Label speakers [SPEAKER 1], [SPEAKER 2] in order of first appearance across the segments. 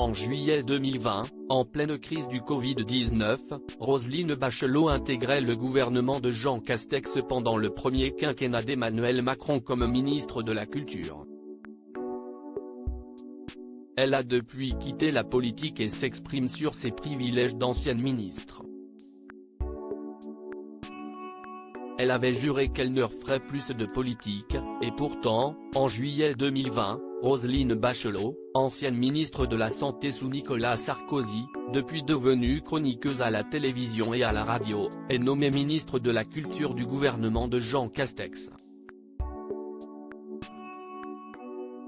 [SPEAKER 1] En juillet 2020, en pleine crise du Covid-19, Roselyne Bachelot intégrait le gouvernement de Jean Castex pendant le premier quinquennat d'Emmanuel Macron comme ministre de la Culture. Elle a depuis quitté la politique et s'exprime sur ses privilèges d'ancienne ministre. Elle avait juré qu'elle ne referait plus de politique, et pourtant, en juillet 2020, Roselyne Bachelot, ancienne ministre de la Santé sous Nicolas Sarkozy, depuis devenue chroniqueuse à la télévision et à la radio, est nommée ministre de la Culture du gouvernement de Jean Castex.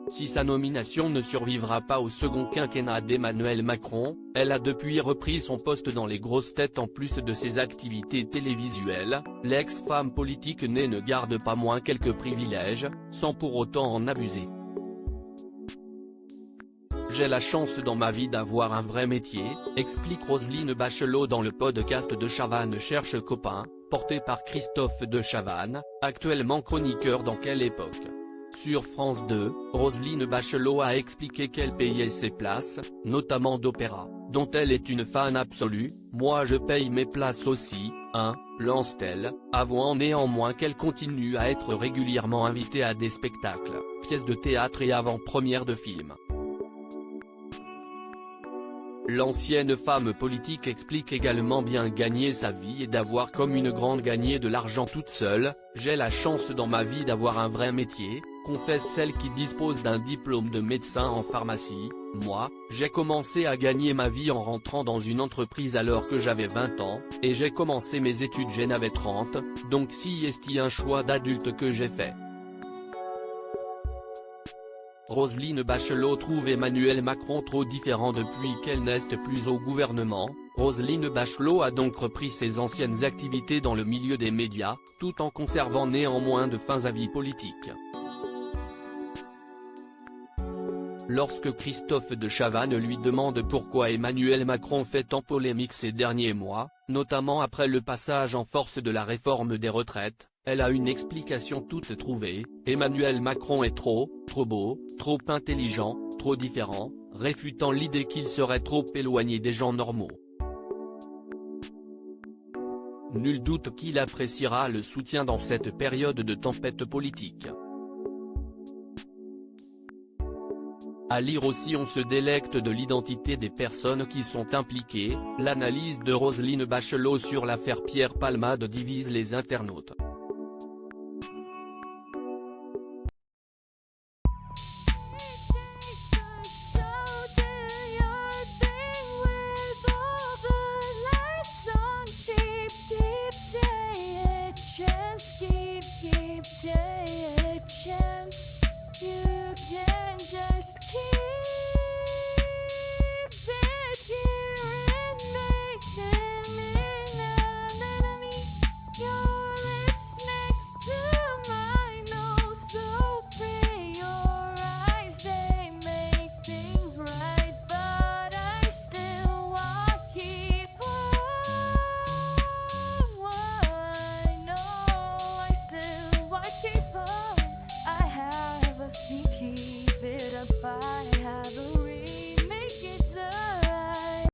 [SPEAKER 1] Si sa nomination ne survivra pas au second quinquennat d'Emmanuel Macron, elle a depuis repris son poste dans les grosses têtes. En plus de ses activités télévisuelles, l'ex-femme politique née ne garde pas moins quelques privilèges, sans pour autant en abuser. J'ai la chance dans ma vie d'avoir un vrai métier, explique Roselyne Bachelot dans le podcast de Chavannes cherche copain, porté par Christophe de Chavannes, actuellement chroniqueur dans Quelle époque. Sur France 2, Roselyne Bachelot a expliqué qu'elle payait ses places, notamment d'opéra, dont elle est une fan absolue. « Moi je paye mes places aussi, hein », lance-t-elle, avouant néanmoins qu'elle continue à être régulièrement invitée à des spectacles, pièces de théâtre et avant-premières de films. L'ancienne femme politique explique également bien gagner sa vie et d'avoir comme une grande gagné de l'argent toute seule. « J'ai la chance dans ma vie d'avoir un vrai métier », confesse celle qui dispose d'un diplôme de médecin en pharmacie. « Moi, j'ai commencé à gagner ma vie en rentrant dans une entreprise alors que j'avais 20 ans, et j'ai commencé mes études j'en avais 30, donc si est un choix d'adulte que j'ai fait. » Roselyne Bachelot trouve Emmanuel Macron trop différent depuis qu'elle n'est plus au gouvernement. Roselyne Bachelot a donc repris ses anciennes activités dans le milieu des médias, tout en conservant néanmoins de fins avis politiques. Lorsque Christophe de Chavannes lui demande pourquoi Emmanuel Macron fait tant polémique ces derniers mois, notamment après le passage en force de la réforme des retraites, elle a une explication toute trouvée: Emmanuel Macron est trop beau, trop intelligent, trop différent, réfutant l'idée qu'il serait trop éloigné des gens normaux. Nul doute qu'il appréciera le soutien dans cette période de tempête politique. À lire aussi: on se délecte de l'identité des personnes qui sont impliquées. L'analyse de Roselyne Bachelot sur l'affaire Pierre Palmade divise les internautes.